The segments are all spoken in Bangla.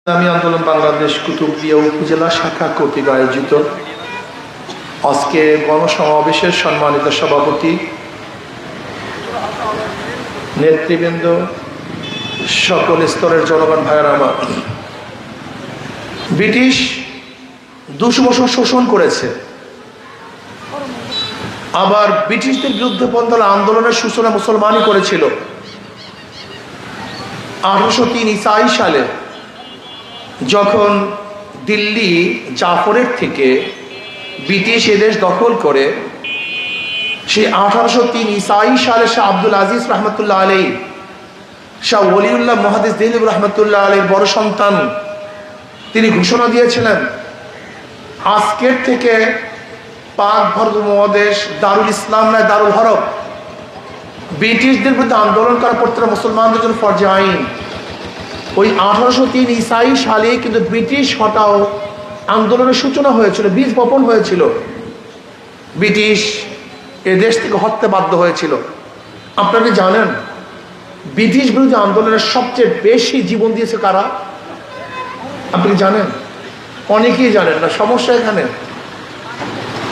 ইসলামী আন্দোলন বাংলাদেশ কুতুবদিয়া উপজেলা শাখা কর্তৃক আয়োজিত আজকে গণসমাবেশের সম্মানিত সভাপতি, নেতৃবৃন্দ, সকল স্তরের জনগণ ভাইয়েরা আমার, ব্রিটিশ 200 বছর শোষণ করেছে। আবার ব্রিটিশদের বিরুদ্ধে আন্দোলনের সূচনা মুসলমানই করেছিল। 1803 ঈসাই সালে যখন দিল্লি জাফরের থেকে ব্রিটিশ এদেশ দখল করে, সেই 1803 ঈসাই সালে শাহ আব্দুল আজিজ রহমতুল্লাহ আলাই, শাহ ওলিউল্লাহ মুহাদ্দিস দেহলভী রহমতুল্লাহ আলাইর বড় সন্তান, তিনি ঘোষণা দিয়েছিলেন আজকের থেকে পাক ভারত মহাদেশ দারুল ইসলাম নয়, দারুল হরব। ব্রিটিশদের বিরুদ্ধে আন্দোলন করা প্রত্যেকটা মুসলমানদের জন্য ফরজে আইন। ওই 1803 ঈসাই সালে কিন্তু ব্রিটিশ হটাও আন্দোলনের সূচনা হয়েছিল, বীজ বপন হয়েছিল। ব্রিটিশ এ দেশ থেকে হটতে বাধ্য হয়েছিল। আপনারা জানেন ব্রিটিশ বিরোধী আন্দোলনের সবচেয়ে বেশি জীবন দিয়েছে কারা? আপনি জানেন? অনেকেই জানেন না। সমস্যা এখানে,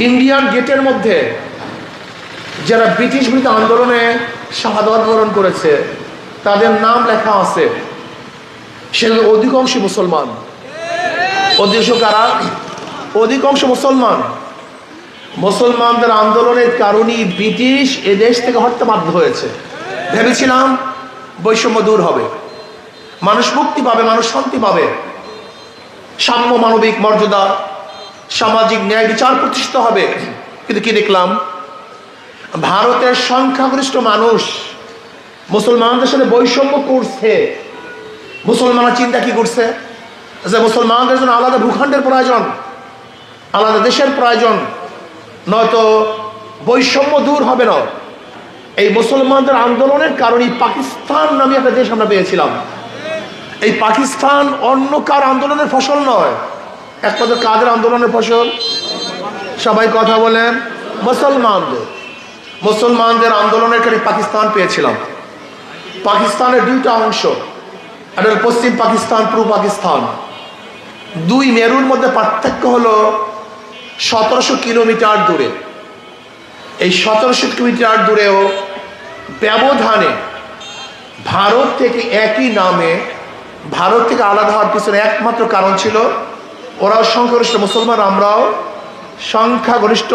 ইন্ডিয়ান গেটের মধ্যে যারা ব্রিটিশ বিরোধী আন্দোলনে শাহাদাত বরণ করেছে তাদের নাম লেখা আছে। সেগুলো অধিকাংশ মুসলমান। অধিকাংশ কারা? অধিকাংশ মুসলমান। মুসলমানদের আন্দোলনের কারণেই ব্রিটিশ এদেশ থেকে হটতে বাধ্য হয়েছে। ভেবেছিলাম বৈষম্য দূর হবে, মানুষ মুক্তি পাবে, মানুষ শান্তি পাবে, সাম্য মানবিক মর্যাদা, সামাজিক ন্যায় বিচার প্রতিষ্ঠিত হবে। কিন্তু কি দেখলাম? ভারতের সংখ্যাগরিষ্ঠ মানুষ মুসলমানদের সাথে বৈষম্য করছে। মুসলমানরা চিন্তা কি করছে যে মুসলমানদের জন্য আলাদা ভূখণ্ডের প্রয়োজন, আলাদা দেশের প্রয়োজন, নয়তো বৈষম্য দূর হবে না। এই মুসলমানদের আন্দোলনের কারণে পাকিস্তান নামে একটা দেশ আমরা পেয়েছিলাম। এই পাকিস্তান অন্য কার আন্দোলনের ফসল নয়, একমাত্র কাদের আন্দোলনের ফসল? সবাই কথা বলেন, মুসলমানদের আন্দোলনের কারণে পাকিস্তান পেয়েছিলাম। পাকিস্তানের দুইটা অংশ, একটা পশ্চিম পাকিস্তান, পূর্ব পাকিস্তান। দুই মেরুর মধ্যে পার্থক্য হলো 1700 কিলোমিটার দূরে। এই 1700 কিলোমিটার দূরেও ব্যবধানে ভারত থেকে একই নামে, ভারত থেকে আলাদা হওয়ার পিছনে একমাত্র কারণ ছিল ওরাও সংখ্যাগরিষ্ঠ মুসলমান, আমরাও সংখ্যাগরিষ্ঠ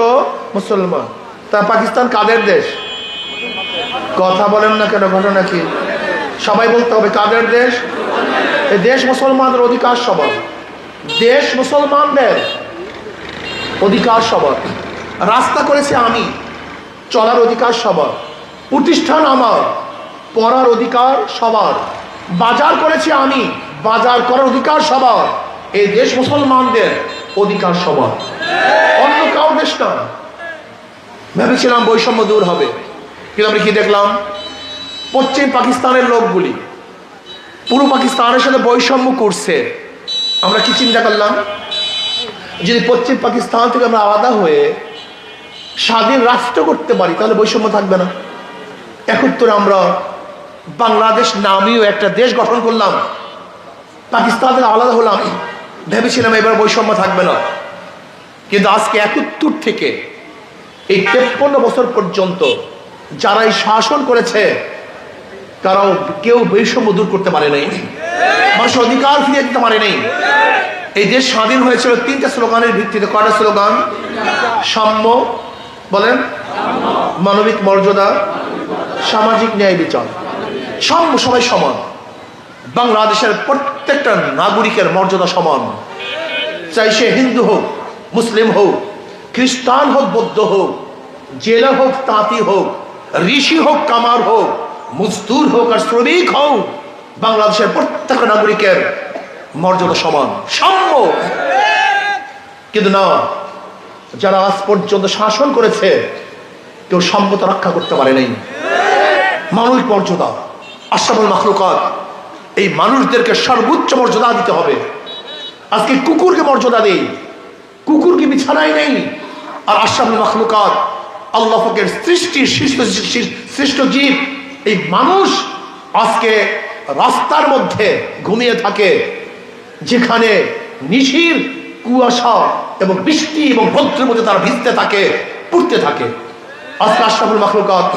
মুসলমান। তা পাকিস্তান কাদের দেশ? কথা বলেন না কেন? ঘটনা কি? সবাই বলতে হবে কাদের দেশ? এই দেশ মুসলমানদের অধিকার সবার, দেশ মুসলমানদের অধিকার সবার। রাস্তা করেছে আমি, চলার অধিকার সবার। প্রতিষ্ঠান আমার, পড়ার অধিকার সবার। বাজার করেছি আমি, বাজার করার অধিকার সবার। এই দেশ মুসলমানদের অধিকার সবার, অন্য কারো দেশ না। ভেবেছিলাম বৈষম্য দূর হবে, কিন্তু আমরা কি দেখলাম? পশ্চিম পাকিস্তানের লোকগুলি পূর্ব পাকিস্তানের সাথে বৈষম্য করছে। আমরা কি চিন্তা করলাম? যদি পশ্চিম পাকিস্তান থেকে আমরা আলাদা হয়ে স্বাধীন রাষ্ট্র করতে পারি তাহলে বৈষম্য থাকবে না। 71 আমরা বাংলাদেশ নামীয় একটা দেশ গঠন করলাম, পাকিস্তান থেকে আলাদা হলাম, ভেবেছিলাম এবার বৈষম্য থাকবে না। কিন্তু আজকে 71 থেকে এই 53 বছর পর্যন্ত যারা এই শাসন করেছে তারাও কেউ বৈষম্য দূর করতে পারে নাই, মানুষের অধিকার ফিরিয়ে দিতে পারে নাই। এই দেশ স্বাধীন হয়েছিল 3টা স্লোগানের ভিত্তিতে। কয়টা স্লোগান? সাম্য, বলেন, মানবিক মর্যাদা, সামাজিক ন্যায় বিচার, সাম্য, সবাই সমান। বাংলাদেশের প্রত্যেকটা নাগরিকের মর্যাদা সমান, চাই সে হিন্দু হোক, মুসলিম হোক, খ্রিস্টান হোক, বৌদ্ধ হোক, জেলে হোক, তাঁতি হোক, ঋষি হোক, কামার হোক, মজদুর হোক আর শ্রমিক হোক, বাংলাদেশের প্রত্যেকটা নাগরিকের মর্যাদা সমান, সাম্য। কিন্তু না, যারা আজ পর্যন্ত শাসন করেছে কেউ সাম্যতা রক্ষা করতে পারে নাই। মানবিক মর্যাদা, আশরাফুল মাখলুকাত, এই মানুষদেরকে সর্বোচ্চ মর্যাদা দিতে হবে। আজকে কুকুরকে মর্যাদা দেই, কুকুরকে বিছানায় নেই। আর আশরাফুল মাখলুকাত, আল্লাহ পাকের সৃষ্টির শ্রেষ্ঠ জীব এই মানুষ আজকে রাস্তার মধ্যে ঘুমিয়ে থাকে। যেখানে নিশির কুয়াশা এবং বৃষ্টি এবং রৌদ্রের মধ্যে তারা ভিজতে থাকে, পড়তে থাকে। আজকে আশরাফুল মাখলুকাত,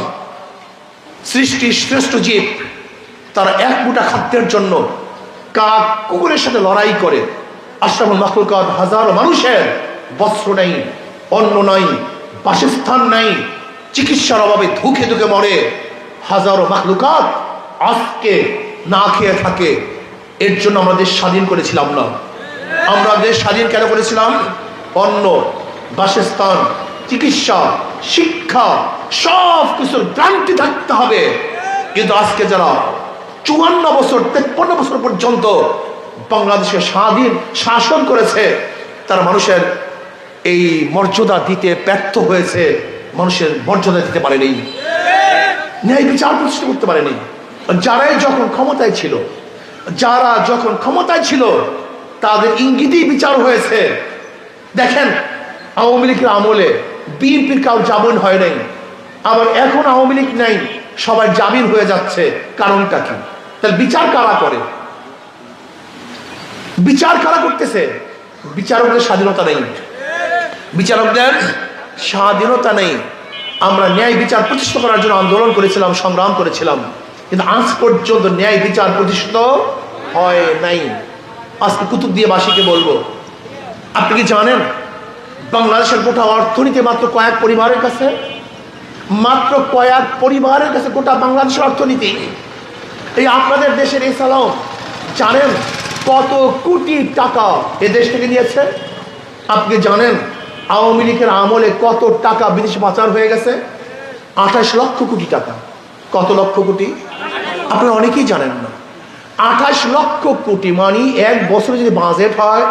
সৃষ্টির শ্রেষ্ঠ জীব, তারা এক মুঠা খাদ্যের জন্য কাক কুকুরের সাথে লড়াই করে। আশরাফুল মাখলুকাত হাজারো মানুষের বস্ত্র নেই, অন্ন নাই, বাসস্থান নাই, চিকিৎসার অভাবে ধুকে ধুকে মরে। হাজারো মাখলুকাত আজকে না খেয়ে থাকে। এর জন্য আমরা দেশ স্বাধীন করেছিলাম না। আমরা দেশ স্বাধীন কেন করেছিলাম? অন্ন, বাসস্থান, চিকিৎসা, শিক্ষা সব কিছুর গ্যারান্টি থাকতে হবে। কিন্তু আজকে যারা 54 বছর 53 বছর পর্যন্ত বাংলাদেশে স্বাধীন শাসন করেছে, তারা মানুষের এই মর্যাদা দিতে ব্যর্থ হয়েছে, মানুষের মর্যাদা দিতে পারেনি, ন্যায় বিচার প্রতিষ্ঠা করতে পারেনি। যারাই যখন ক্ষমতায় ছিল, যারা যখন ক্ষমতায় ছিল তাদের ইঙ্গিতেই বিচার হয়েছে। দেখেন, আওয়ামী লীগের আমলে বিএনপির কাউ জামিন হয় নাই, আবার এখন আওয়ামী লীগ নাই, সবাই জামিন হয়ে যাচ্ছে। কারণটা কি? তাহলে বিচার কারা করে? বিচার কারা করতেছে? বিচারকদের স্বাধীনতা নেই, বিচারকদের স্বাধীনতা নেই। আমরা ন্যায় বিচার প্রতিষ্ঠা করার জন্য আন্দোলন করেছিলাম, সংগ্রাম করেছিলাম, কিন্তু আজ পর্যন্ত ন্যায় বিচার প্রতিষ্ঠিত হয় নাই। আজকে কুতুবদিয়াবাসীকে বলবো, আপনি কি জানেন বাংলাদেশের গোটা অর্থনীতি মাত্র কয়েক পরিবারের কাছে, মাত্র কয়েক পরিবারের কাছে গোটা বাংলাদেশের অর্থনীতি। এই আপনাদের দেশের এই সালাম জানেন কত কোটি টাকা এ দেশ থেকে নিয়েছে? আপনি জানেন আওয়ামী লীগের আমলে কত টাকা বিদেশে পাচার হয়ে গেছে? 28 লক্ষ কোটি টাকা। কত লক্ষ কোটি? আপনারা অনেকেই জানেন না। 28 লক্ষ কোটি মানে এক বছরে যদি বাজেট হয়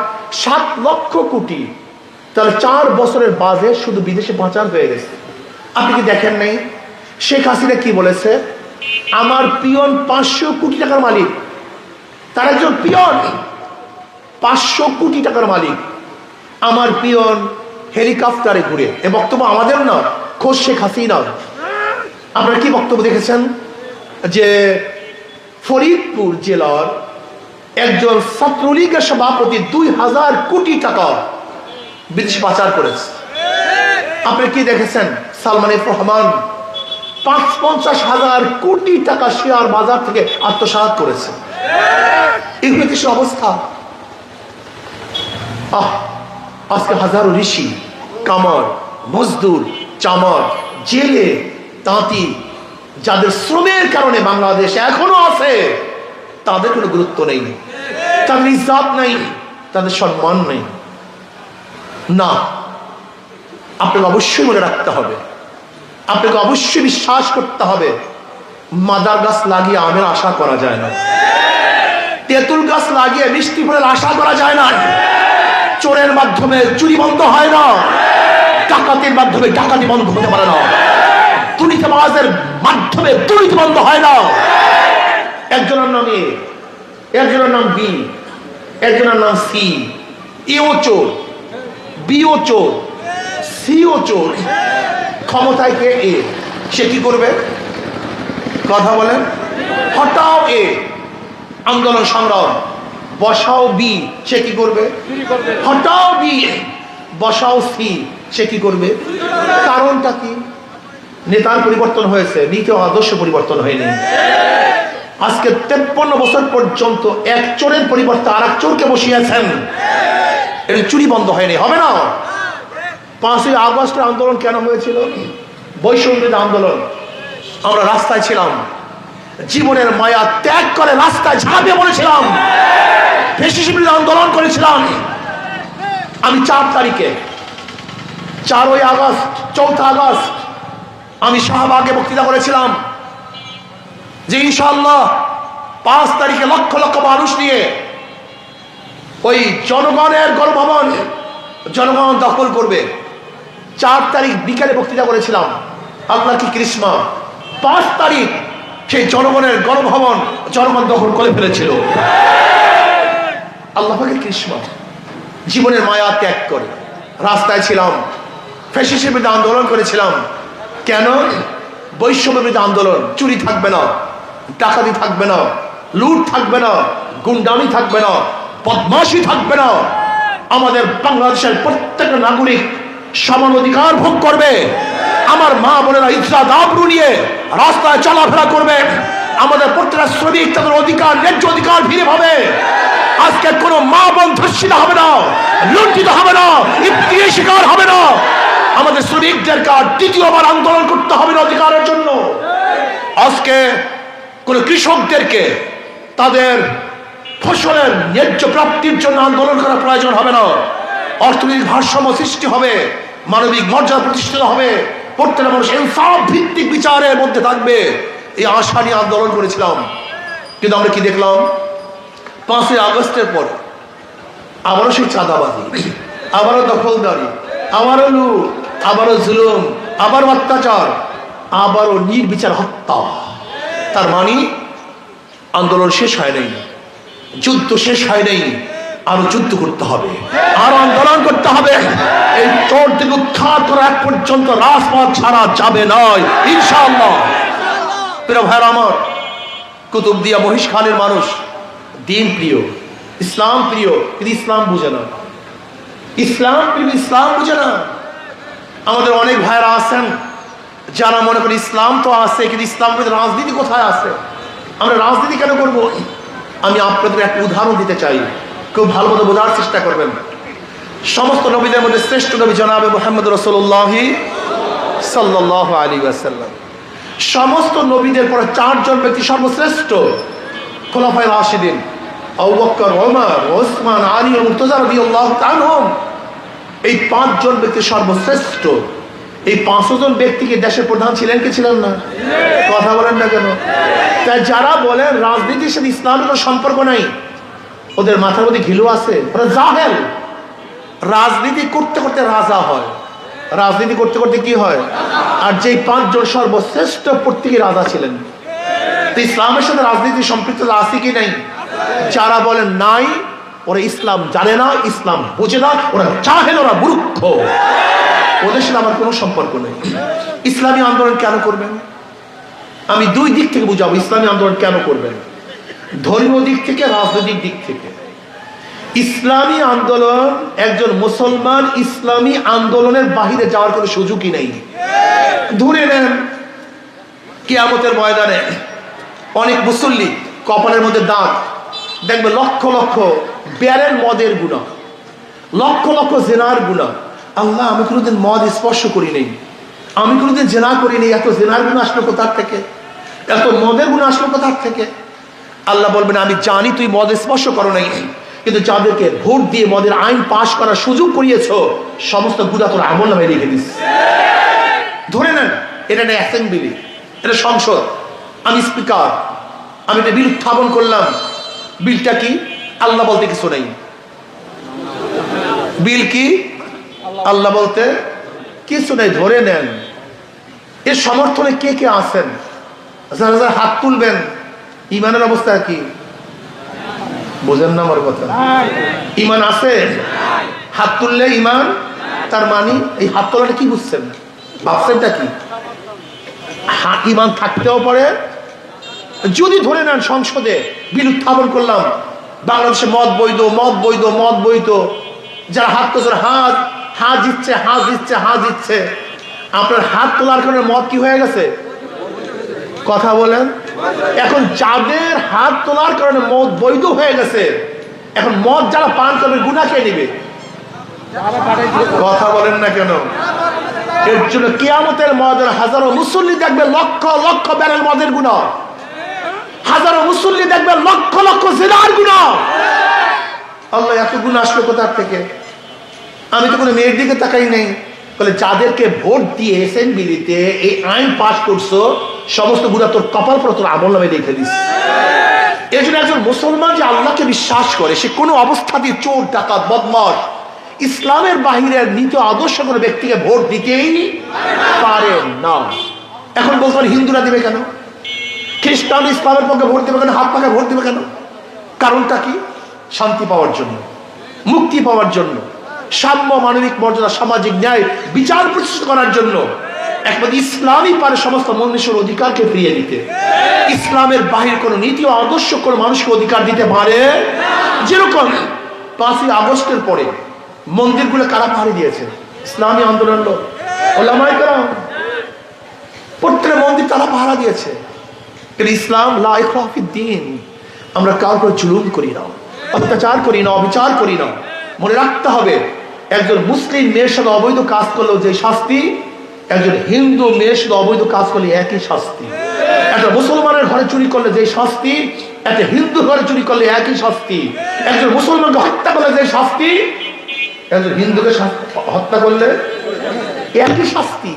7 লক্ষ কোটি, তাহলে 4 বছরের বাজেট শুধু বিদেশে পাচার হয়ে গেছে। আপনি কি দেখেন নাই শেখ হাসিনা কি বলেছে? আমার পিয়ন 500 কোটি টাকার মালিক। তার একজন পিয়ন 500 কোটি টাকার মালিক। আমার পিয়ন হেলিকপ্টারে ঘুরে। এ বক্তব্য আমাদের না, খোদ শেখ হাসিনা। আপনারা কি বক্তব্য দেখেছেন যে ফরিদপুর জেলার একজন ছাত্রলীগের সভাপতি 2000 কোটি টাকা বিদেশে পাচার করেছে। আপনি কি দেখেছেন সালমান এফ রহমান 50,000 কোটি টাকা শেয়ার বাজার থেকে আত্মসাৎ করেছে। এই হচ্ছে অবস্থা। আজকে হাজারো ঋষি, কামার, মজদুর, চামার, জেলে, তাঁতি, যাদের শ্রমের কারণে বাংলাদেশ এখনো আছে, তাদের কোনো গুরুত্ব নেই, তাদের ইজ্জত নেই, তাদের সম্মান নেই। না, আপনাকে অবশ্যই মনে রাখতে হবে, আপনাকে অবশ্যই বিশ্বাস করতে হবে, মাদার গাছ লাগিয়ে আমের আশা করা যায় না, তেঁতুল গাছ লাগিয়ে মিষ্টি ফলের আশা করা যায় না, চোরের মাধ্যমে চুরি বন্ধ হয় না, ডাকাতির মাধ্যমে ডাকাতি বন্ধ হতে পারে না, দুর্নীতিবাজের মাধ্যমে দুর্নীতি বন্ধ হয় না। একজনের নাম এ, একজনের নাম বি, একজনের নাম সি। এও চোর, বিও চোর, সিও চোর। ক্ষমতায় কে? এ। সে কি করবে? কথা বলেন। হটাও এ, আন্দোলন সংগ্রাম, বসাও বি, সে কি করবে? হটাও বি, বসাও সি, সে কি করবে? কারণটা কি? নেতার পরিবর্তন হয়েছে, নীতি আদর্শ পরিবর্তন হয়নি। আজকে 53 বছর পর্যন্ত এক চোরের পরিবর্তে আর এক চোরকে বসিয়েছেন, এর চুরি বন্ধ হয়নি। হবে না? 5ই আগস্টের আন্দোলন কেন হয়েছিল? বৈষম্য আন্দোলন। আমরা রাস্তায় ছিলাম, জীবনের মায়া ত্যাগ করে রাস্তায় ঝাঁপিয়ে পড়েছিলাম, ফ্যাসিস্ট বিরোধী আন্দোলন করেছিলাম। আমি 4 তারিখে 4ই আগস্ট 4 আগস্ট আমি শাহবাগে বক্তৃতা করেছিলাম যে ইনশাআল্লাহ 5 তারিখে লক্ষ লক্ষ মানুষ নিয়ে ওই জনগণের গণভবন জনগণ দখল করবে। 4 তারিখ বিকেলে বক্তৃতা করেছিলাম, আল্লাহ কি কৃষ্ণা, 5 তারিখ সেই জনগণের গণভবন জনগণ দখল করে ফেলেছিল। আল্লাহ কি কৃষ্ণা, জীবনের মায়া ত্যাগ করে রাস্তায় ছিলাম, ফ্যাসিস্টের বিরুদ্ধে আন্দোলন করেছিলাম। কেন? বৈষম্য বিরোধী আন্দোলন। চুরি থাকবে না, ডাকাতি থাকবে না, লুট থাকবে না, গুন্ডামি থাকবে না, বদমাশি থাকবে না। আমাদের বাংলাদেশের প্রত্যেকটা নাগরিক সমান অধিকার ভোগ করবে। আমার মা বোনেরা ইজ্জত আবরু নিয়ে রাস্তায় চলাফেরা করবে। আমাদের প্রত্যেকটা শ্রমিক তাদের অধিকার, ন্যায্য অধিকার ফিরে পাবে। আজকে কোনো মা বোন ধর্ষিত হবে না, লুণ্ঠিত হবে না, ইফতিরের শিকার হবে না। আমাদের শ্রমিকদেরকে আর দ্বিতীয়বার আন্দোলন করতে হবে না অধিকারের জন্য। আজকে কোন কৃষকদেরকে তাদের ফসলের ন্যায্য প্রাপ্তির জন্য আন্দোলন করা প্রয়োজন হবে না। অর্থনৈতিক ভারসাম্য সৃষ্টি হবে, মানবিক মর্যাদা প্রতিষ্ঠিত হবে, প্রত্যেকটা মানুষ ইনসাফ ভিত্তিক বিচারের মধ্যে থাকবে। এই আশা নিয়ে আন্দোলন করেছিলাম। কিন্তু আমরা কি দেখলাম? 5ই আগস্টের পর আবারও সেই চাঁদাবাজি, আবারও দখলদারি, আবারও লুট, আবারও জুলুম, আবারও অত্যাচার, আবারও নির্বিচার হত্যা। তার মানে আন্দোলন শেষ হয় নাই, যুদ্ধ শেষ হয় নাই, আরো যুদ্ধ করতে হবে, আরো আন্দোলন করতে হবে। এই চোর থেকে উদ্ধার করা এক পর্যন্ত রাজপথ ছাড়া যাবে নয় ইনশাআল্লাহ। প্রিয় ভাইরা আমার, কুতুবদিয়া মহিষ খানের মানুষ দিন প্রিয়, ইসলাম প্রিয়, কিন্তু ইসলাম বুঝে না। ইসলাম প্রিয়, ইসলাম বুঝে না। আমাদের অনেক ভাইরা আছেন যারা মনে করেন ইসলাম তো আছে, কিন্তু ইসলাম রাজনীতি কোথায় আছে? আমরা রাজনীতি কেন করব? আমি আপনাদের একটা উদাহরণ দিতে চাই, খুব ভালো মতো বোঝার চেষ্টা করবেন। সমস্ত নবীদের মধ্যে শ্রেষ্ঠ নবী জনাবে মুহাম্মদ রাসূলুল্লাহ সাল্লাল্লাহু আলাইহি ওয়াসাল্লাম। সমস্ত নবীদের পরে 4 জন ব্যক্তি সর্বশ্রেষ্ঠ, খোলাফায়ে রাশিদিন আবু বকর, ওমর, ওসমান, আলী ও মুর্তজা রাদিয়াল্লাহু তাআলা। এই 5 জন ব্যক্তি সর্বশ্রেষ্ঠ। এই 5 জন ব্যক্তিকে দেশের প্রধান ছিলেন কি ছিলেন না? কথা বলেন না কেন? তাই যারা বলেন রাজনীতির সাথে ইসলামের কোনো সম্পর্ক নাই, ওদের মাথার মধ্যে ঘিলু আছে, ওরা জাহেল। রাজনীতি করতে করতে রাজা হয়, রাজনীতি করতে করতে কি হয়? আর যেই 5 জন সর্বশ্রেষ্ঠ প্রত্যেকে রাজা ছিলেন। তো ইসলামের সাথে রাজনীতি সম্পৃক্ত আছে কি নাই? যারা বলেন নাই, ওরা ইসলাম জানে না, ইসলাম বোঝে না, ওরা জাহেল, ওরা মূর্খ। ওদের সাথে আমার কোনো সম্পর্ক নেই। ইসলামী আন্দোলন কেন করবেন? আমি 2 দিক থেকে বুঝাবো ইসলামী আন্দোলন কেন করবেন। ধর্মীয় দিক থেকে, রাজনৈতিক দিক থেকে। ইসলামী আন্দোলন, একজন মুসলমান ইসলামী আন্দোলনের বাহিরে যাওয়ার কোনো সুযোগই নেই। ধরে নেন কিয়ামতের ময়দানে অনেক মুসল্লি কপালের মধ্যে দাগ, দেখবে লক্ষ লক্ষ বেরেল মদের গুনাহ, লক্ষ লক্ষ জেনার গুনাহ। আল্লাহ, আমি কোনোদিন মদ স্পর্শ করি নাই, আমি কোনোদিন জেনা করি নাই, এত জেনার গুনাহ আসলো কোথার থেকে? এত মদের গুনাহ আসলো কোথার থেকে? আল্লাহ বলবেন, আমি জানি তুই মদ স্পর্শ করো নাই, কিন্তু যাদেরকে ভোট দিয়ে মদের আইন পাশ করার সুযোগ করিয়েছ, সমস্ত গুনাহ তোর আমলনামায় লিখে দিস। ধরে নেন এটা একটা অ্যাসেম্বলি, এটা সংসদ, আমি স্পিকার, আমি একটা বিল উত্থাপন করলাম। বিলটা কি? আল্লাহ বলতে কিছু নেই। বিল কি? আল্লাহ বলতে কিছু নেই। ধরে নেন এর সমর্থনে কে কে আছেন? যারা যারা হাত তুলবেন, ইমানের অবস্থা কি? বোঝেন না আমার কথা? ইমান আছে? হাত তুললে ইমান, তার মানে এই হাত তোলাটা কি বুঝছেন? ভাবছেনটা কি? ইমান থাকতেও পারে। যদি ধরে নেন সংসদে বিল উত্থাপন করলাম, বাংলাদেশে মদ বৈধ, মদ বৈধ, মদ বৈধ, যারা হাত তোলার হাত হাত দিচ্ছে, হাত দিচ্ছে, হাত দিচ্ছে, আপনার হাত তোলার কারণে মদ কি হয়ে গেছে? কথা বলেন। এখন যাদের হাত তোলার কারণে মদ বৈধ হয়ে গেছে, এখন মদ যারা পান করবে গুনাহ কে নিবে? কথা বলেন না কেন? এর জন্য কিয়ামতের ময়দানে হাজারো মুসল্লি দেখবে লক্ষ লক্ষ ব্যারেল মদের গুনাহ, হাজারো মুসল্লি দেখবে লক্ষ লক্ষ জিনার গুনাহ। আল্লাহ, এত গুনাহ আসলো কোথার থেকে? আমি তো কোনো মেয়ের দিকে তাকাই নাই। বলে যাদেরকে ভোট দিয়ে অ্যাসেম্বলিতে এই আইন পাস করছো, সমস্ত গুনাহ তোর কপাল পর তোর আমলনামায় লিখে দিস। এই জন্য একজন মুসলমান যে আল্লাহকে বিশ্বাস করে, সে কোনো অবস্থাতেই চোর, ডাকাত, বদমাশ, ইসলামের বাহিরের নীতি আদর্শ কোনো ব্যক্তিকে ভোট দিতেই পারে না। এখন বলতে পারে হিন্দুরা দিবে কেন, খ্রিস্টান ইসলামের পক্ষে ভোট দেবে কেন, হাত পাখা ভোট দেবে কেন? কারণটা কি? শান্তি পাওয়ার জন্য, মুক্তি পাওয়ার জন্য, সাম্য, মানবিক মর্যাদা, সামাজিক ন্যায়, বিচার প্রতিষ্ঠা করার জন্য। একমাত্র ইসলামই পারে সমস্ত মানুষের অধিকারকে ফিরিয়ে দিতে। ইসলামের বাহির কোনো নীতি ও আদর্শ কোনো মানুষকে অধিকার দিতে পারে। যেরকম 5ই আগস্টের পরে মন্দিরগুলো কারা পাহাড়ি দিয়েছে? ইসলামী আন্দোলন লোক, ওলামায়ে কেরাম, প্রত্যেক মন্দির তারা পাহারা দিয়েছে। কিন্তু ইসলাম লা ইকরাহা ফিদ্দীন, আমরা কারোর উপর জুলুম করি না, অত্যাচার করি না, অবিচার করি না। মনে রাখতে হবে, একজন মুসলিম মেয়ের সাথে অবৈধ কাজ করলেও যে শাস্তি, একজন হিন্দু মেয়ের সাথে অবৈধ কাজ করলে একই শাস্তি। একটা মুসলমানের ঘরে চুরি করলে যে শাস্তি, একটা হিন্দু ঘরে চুরি করলে একই শাস্তি। একজন মুসলমানকে হত্যা করলে যে শাস্তি, একজন হিন্দুকে হত্যা করলে একই শাস্তি।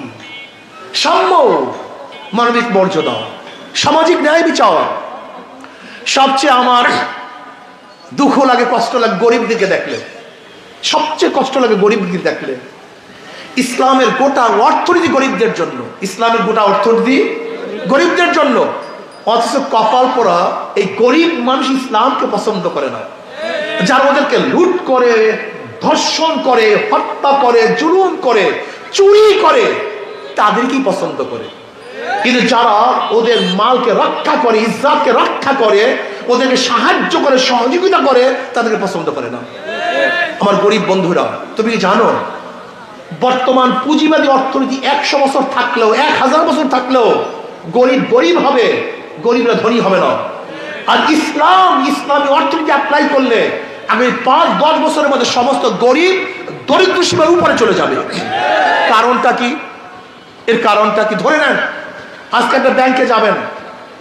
সাম্য, মানবিক মর্যাদা, সামাজিক ন্যায় বিচার। সবচেয়ে আমার দুঃখ লাগে, কষ্ট লাগে গরিব দিকে দেখলে, সবচেয়ে কষ্ট লাগে গরিব দিকে দেখলে। ইসলামের গোটা অর্থনীতি গরিবদের জন্য, ইসলামের গোটা অর্থনীতি গরিবদের জন্য, অথচ কপাল পোড়া এই গরিব মানুষ ইসলামকে পছন্দ করে না। যারা ওদেরকে লুট করে, ধর্ষণ করে, হত্যা করে, জুলুম করে, চুরি করে, তাদেরকেই পছন্দ করে। কিন্তু যারা ওদের মালকে রক্ষা করে, ইজ্জতকে রক্ষা করে, ওদেরকে সাহায্য করে, সহযোগিতা করে, তাদেরকে পছন্দ করে না। আমার গরিব বন্ধুরা, তুমি কি জানো বর্তমান পুঁজিবাদী অর্থনীতি 100 বছর থাকলেও, 1000 বছর থাকলেও গরিব গরিব হবে, গরিবরা ধনী হবে না। আর ইসলামী অর্থনীতি অ্যাপ্লাই করলে আগামী 5-10 বছরের মধ্যে সমস্ত গরিব দরিদ্র সীমার উপরে চলে যাবে। কারণটা কি? এর কারণটা কি? ধরে নেন, আজকে একটা ব্যাংকে যাবেন,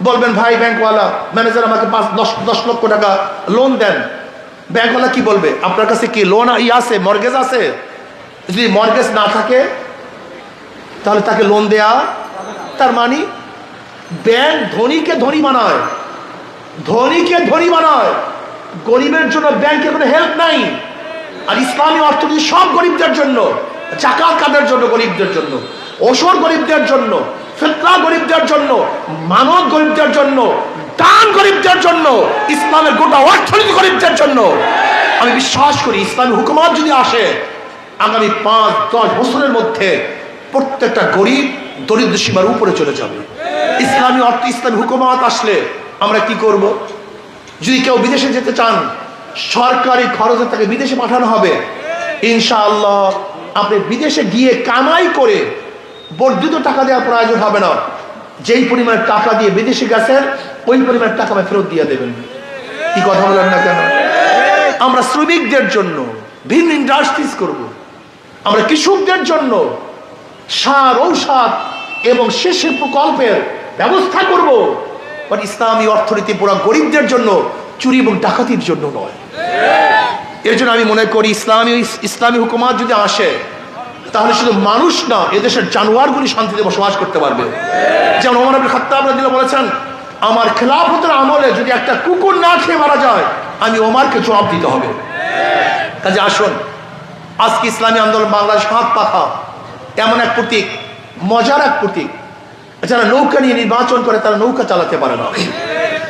বলবেন ভাই ব্যাংকওয়ালা, ম্যানেজার আমাকে 5-10 লক্ষ টাকা লোন দেন। ব্যাংকওয়ালা কি বলবে? আপনার কাছে কি লোন আছে, মর্গেজ আছে? যদি মর্গেজ না থাকে তাহলে তাকে লোন দেয়া, তার মানে ব্যাংক ধনীকে ধনী বানায়, ধনীকে ধনী বানায়, গরিবের জন্য ব্যাংকের কোনো হেল্প নাই। আর ইসলামী অর্থনীতি সব গরিবদের জন্য, জাকাত কাদের জন্য? গরিবদের জন্য। ওসর গরিবদের জন্য, ফিতরা গরিবদের জন্য, মানব গরিবদের জন্য, দান গরিবদের জন্য, ইসলামের গোটা অর্থনীতি গরিবদের জন্য। আমি বিশ্বাস করি ইসলামী হুকুমত যদি আসে, আগামী 5-10 বছরের মধ্যে প্রত্যেকটা গরিব দরিদ্র সীমার উপরে চলে যাবে। ইসলামী হুকুমত আসলে আমরা কি করব? যদি কেউ বিদেশে যেতে চান, সরকারি খরচে তাকে বিদেশে পাঠানো হবে। ইনশাআল্লাহ আপনি বিদেশে গিয়ে কামাই করে বর্ধিত টাকা দেওয়ার প্রয়োজন হবে না। যেই পরিমাণ টাকা দিয়ে বিদেশে গেছেন, ওই পরিমাণ টাকা আমি ফেরত দিয়ে দেবেন। কি কথা বলেন না কেন? আমরা শ্রমিকদের জন্য ভিন্ন ইন্ডাস্ট্রিজ করব, আমরা কৃষকদের জন্য সার, ঔষধ এবং সেচের প্রকল্পের ব্যবস্থা করব। ইসলামী অর্থনীতি পুরো গরিবদের জন্য, চুরি এবং ডাকাতির জন্য নয়। এর জন্য আমি মনে করি ইসলামী হুকুমত যদি আসে, তাহলে শুধু মানুষ না, এদেশের জানোয়ারগুলি শান্তিতে বসবাস করতে পারবে। যেমন ওমর ইবনে খাত্তাব রাদিয়াল্লাহু বলেছেন, আমার খেলাফতের আমলে যদি একটা কুকুর না খেয়ে মারা যায়, আমি ওমরকে জবাব দিতে হবে। কাজে আসুন, আজকে ইসলামী আন্দোলন বাংলাদেশ হাত পাখা এমন এক প্রতীক, মজার এক প্রতীক। যারা নৌকা নিয়ে নির্বাচন করে তারা নৌকা চালাতে পারে না,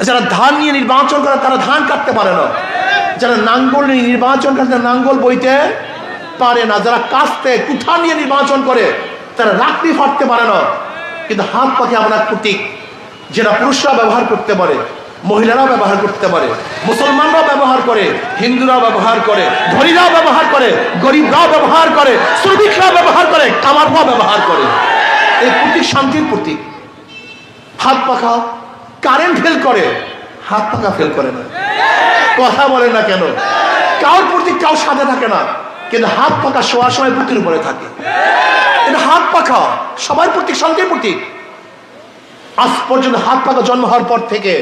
যারা ধান নিয়ে নির্বাচন করে তারা ধান কাটতে পারে না, যারা নাঙ্গল নিয়ে নির্বাচন করে তারা নাঙ্গল বইতে পারে না, যারা কাস্তে কুঠার নিয়ে নির্বাচন করে তারা লাকড়ি ফাটতে পারে না। কিন্তু হাত পাখি এমন এক প্রতীক যেটা পুরুষরা ব্যবহার করতে পারে, মহিলারাও ব্যবহার করতে পারে, মুসলমানরাও ব্যবহার করে, হিন্দুরাও ব্যবহার করে, ধনীরাও ব্যবহার করে, গরিবরাও ব্যবহার করে, শ্রমিকরাও ব্যবহার করে, কামাররাও ব্যবহার করে। এই প্রতীক শান্তির প্রতীক। হাত পাখা কারেন্ট ফেল করে, হাত পাখা ফেল করে না। কথা বলে না কেন? কার প্রতীক কাউ সাথে থাকে না, কিন্তু হাত পাখা শোয়ার সময় বুকের উপরে থাকে। এটা হাত পাখা সবার প্রতীক, শান্তির প্রতীক। আজ পর্যন্ত হাত পাখা জন্ম হওয়ার পর থেকে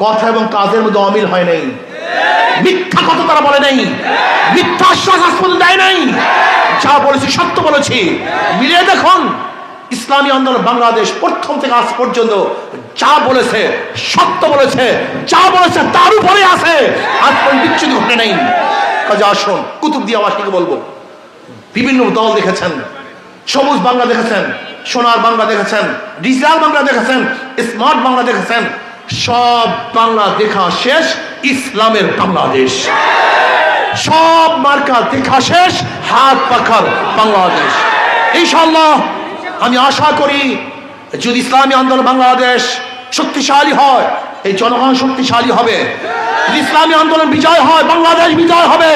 কথা এবং কাজের মধ্যে অমিল হয় নাই, মিথ্যা কথা তারা বলে নাই, মিথ্যা আশ্বাস আজ পর্যন্ত দেয় নাই। যা বলেছি সত্য বলেছি। মিলিয়ে দেখুন, ইসলামী আন্দোলন বাংলাদেশ প্রথম থেকে আজ পর্যন্ত যা বলেছে সত্য বলেছে, যা বলেছে তার উপরে আছে, আজ পর্যন্ত বিচ্ছুত ঘটে নেই। কাজে আসুন, কুতুবদিয়াবাসীকে বলবো, বিভিন্ন দল দেখেছেন, সবুজ বাংলা দেখেছেন, সোনার বাংলা দেখেছেন, ডিজিটাল বাংলা দেখেছেন, স্মার্ট বাংলা দেখেছেন, সব বাংলা দেখা শেষ ইসলামের বাংলাদেশ। সব মার্কা দেখা শেষ হাত পাখার বাংলাদেশ। ইনশাআল্লাহ আমি আশা করি যদি ইসলামী আন্দোলন বাংলাদেশ শক্তিশালী হয়, এই জনগণ শক্তিশালী হবে। যদি ইসলামী আন্দোলন বিজয় হয়, বাংলাদেশ বিজয় হবে।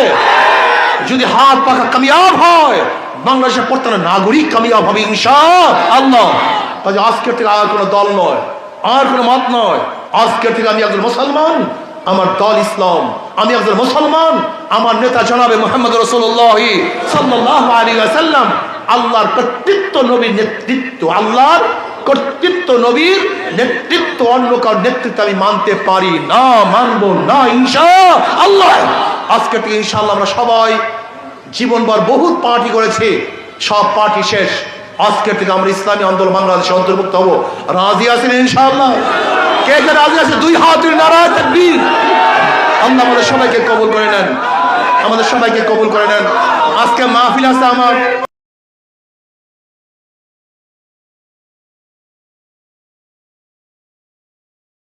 যদি হাত পাখা কামিয়াব হয়, বাংলাদেশের প্রত্যেক নাগরিক কামিয়াব হবে ইনশাআল্লাহ। কাজে আজকের থেকে আর কোনো দল নয়, আর কোনো মত নয়। আজকের থেকে আমি একজন মুসলমান, আমার দল ইসলাম। আমি একজন মুসলমান, আমার নেতা জনাবে মুহাম্মদ রাসূলুল্লাহ সাল্লাল্লাহু আলাইহি ওয়াসাল্লাম। আল্লাহর কর্তৃত্ব, নবীর নেতৃত্ব, আল্লাহর কর্তৃত্ব, নবীর নেতৃত্ব, অন্য কারোর নেতৃত্ব আমি মানতে পারি না, মানবো না ইনশাআল্লাহ। আজকে থেকে ইনশাআল্লাহ আমরা সবাই জীবনভর বহুত পার্টি করেছি, সব পার্টি শেষ। আজকের থেকে আমরা ইসলামী আন্দোলন বাংলাদেশে অন্তর্ভুক্ত হব। রাজি আছেন ইনশাআল্লাহ? কে কে রাজি আছে? দুই হাত তুলে নারায়ে তাকবীর। আল্লাহ আমাদের সবাইকে কবুল করে নেন, আমাদের সবাইকে কবুল করে নেন। আজকে মাহফিল আছে আমার।